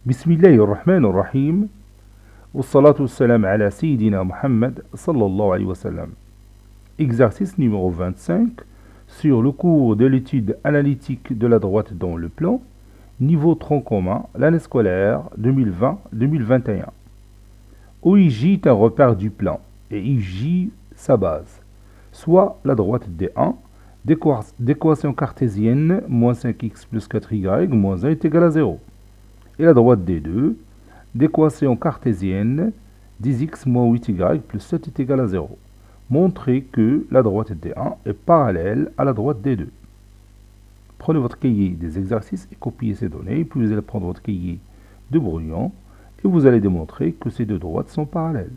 Bismillahirrahmanirrahim. Wassalatu wassalam ala Sayyidina Muhammad sallallahu alayhi wa sallam. Exercice numéro 25 sur le cours de l'étude analytique de la droite dans le plan, niveau tronc commun, l'année scolaire 2020-2021. OIJ est un repère du plan et IJ sa base, soit la droite D1, d'équation cartésienne, moins 5x plus 4y moins 1 est égal à 0. Et la droite D2, d'équation cartésienne, 10x moins 8y plus 7 est égal à 0. Montrez que la droite D1 est parallèle à la droite D2. Prenez votre cahier des exercices et copiez ces données, puis vous allez prendre votre cahier de brouillon et vous allez démontrer que ces deux droites sont parallèles.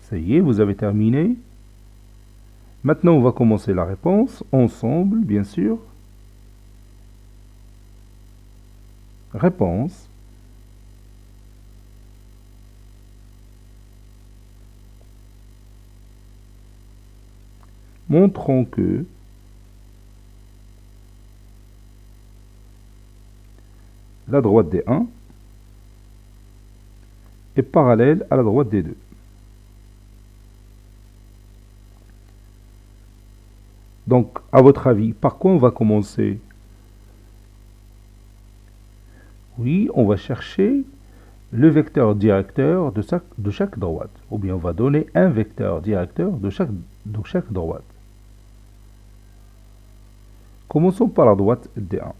Ça y est, vous avez terminé. Maintenant, on va commencer la réponse ensemble, bien sûr. Réponse. Montrons que la droite D1 est parallèle à la droite D2. Donc, à votre avis, par quoi on va commencer? Oui, on va chercher le vecteur directeur de chaque droite. Ou bien on va donner un vecteur directeur de chaque droite. Commençons par la droite D1.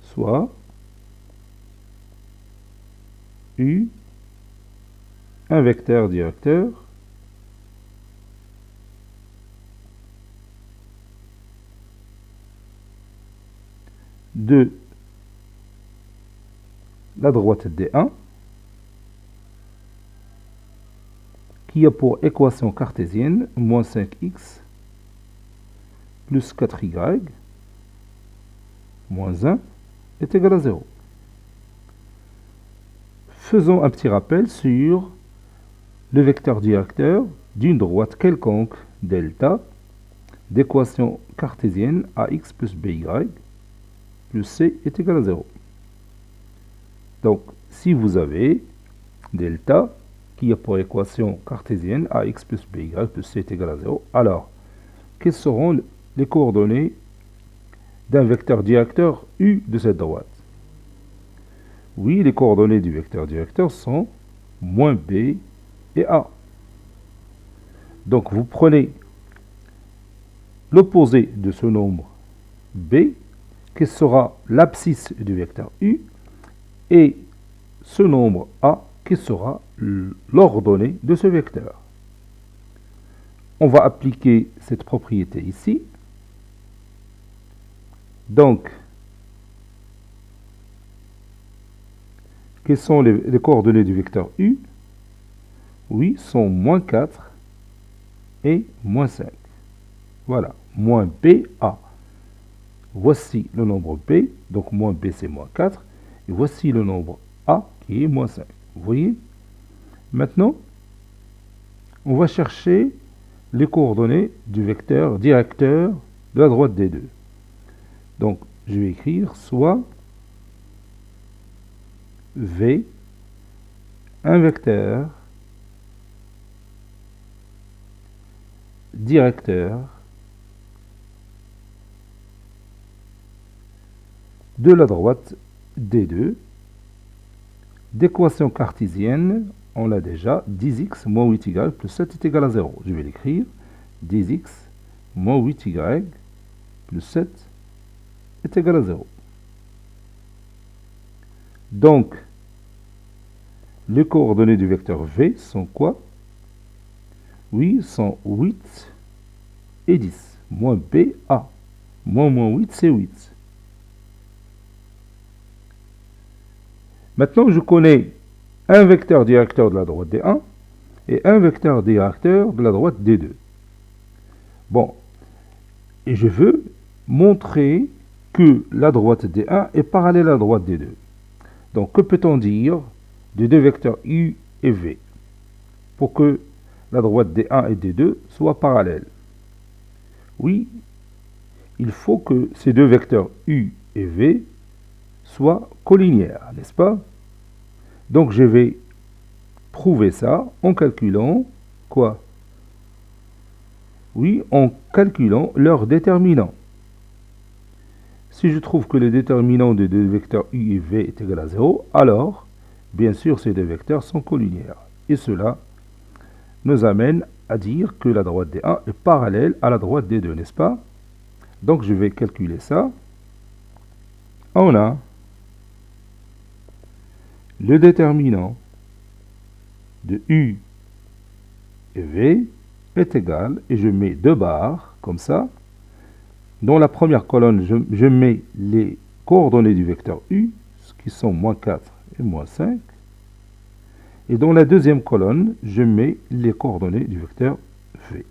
Soit U, un vecteur directeur de la droite D1 qui a pour équation cartésienne moins 5x plus 4y moins 1 est égal à 0. Faisons un petit rappel sur le vecteur directeur d'une droite quelconque delta d'équation cartésienne ax plus by plus c est égal à 0. Donc, si vous avez delta qui a pour équation cartésienne ax plus by plus c est égal à 0, alors, quelles seront les coordonnées d'un vecteur directeur u de cette droite? Oui, les coordonnées du vecteur directeur sont moins b et a. Donc, vous prenez l'opposé de ce nombre b, qui sera l'abscisse du vecteur u, et ce nombre a, qui sera l'ordonnée de ce vecteur. On va appliquer cette propriété ici. Donc, quelles sont les coordonnées du vecteur u? Oui, sont moins 4 et moins 5. Voilà, moins BA. Voici le nombre B, donc moins B c'est moins 4. Et voici le nombre A qui est moins 5. Vous voyez? Maintenant, on va chercher les coordonnées du vecteur directeur de la droite des deux. Donc, je vais écrire soit V, un vecteur directeur de la droite D2 d'équation cartésienne, on l'a déjà, 10x moins 8y plus 7 est égal à 0. Je vais l'écrire, 10x moins 8y plus 7 est égal à 0. Donc, les coordonnées du vecteur V sont quoi? Oui, sont 8 et 10. Moins BA. Moins 8, c'est 8. Maintenant, je connais un vecteur directeur de la droite D1 et un vecteur directeur de la droite D2. Bon, et je veux montrer que la droite D1 est parallèle à la droite D2. Donc, que peut-on dire de deux vecteurs U et V pour que la droite D1 et D2 soit parallèle. Oui, il faut que ces deux vecteurs U et V soient collinéaires, n'est-ce pas? Donc je vais prouver ça en calculant quoi? Oui, en calculant leur déterminant. Si je trouve que le déterminant de deux vecteurs U et V est égal à 0, alors, bien sûr, ces deux vecteurs sont collinéaires. Et cela nous amène à dire que la droite D1 est parallèle à la droite D2, n'est-ce pas? Donc je vais calculer ça. On a le déterminant de U et V est égal, et je mets deux barres, comme ça. Dans la première colonne, je mets les coordonnées du vecteur U, qui sont moins 4 et moins 5. Et dans la deuxième colonne, je mets les coordonnées du vecteur V.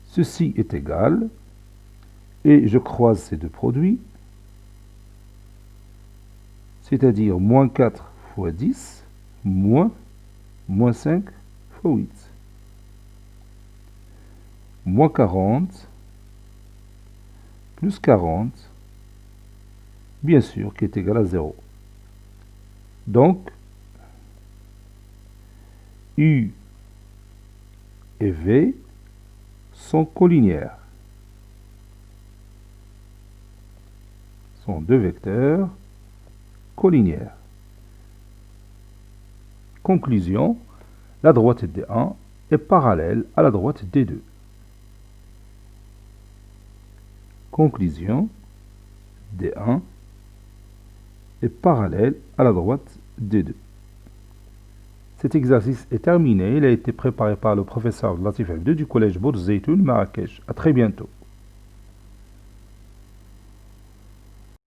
Ceci est égal, et je croise ces deux produits, c'est-à-dire moins 4 fois 10, moins 5 fois 8. Moins 40, plus 40, bien sûr, qui est égal à 0. Donc, U et V sont collinéaires. Sont deux vecteurs collinéaires. Conclusion, la droite D1 est parallèle à la droite D2. Conclusion, D1 est parallèle à la droite D2. Cet exercice est terminé. Il a été préparé par le professeur Latif Abdou du collège Bourz Zeytoun, Marrakech. À très bientôt.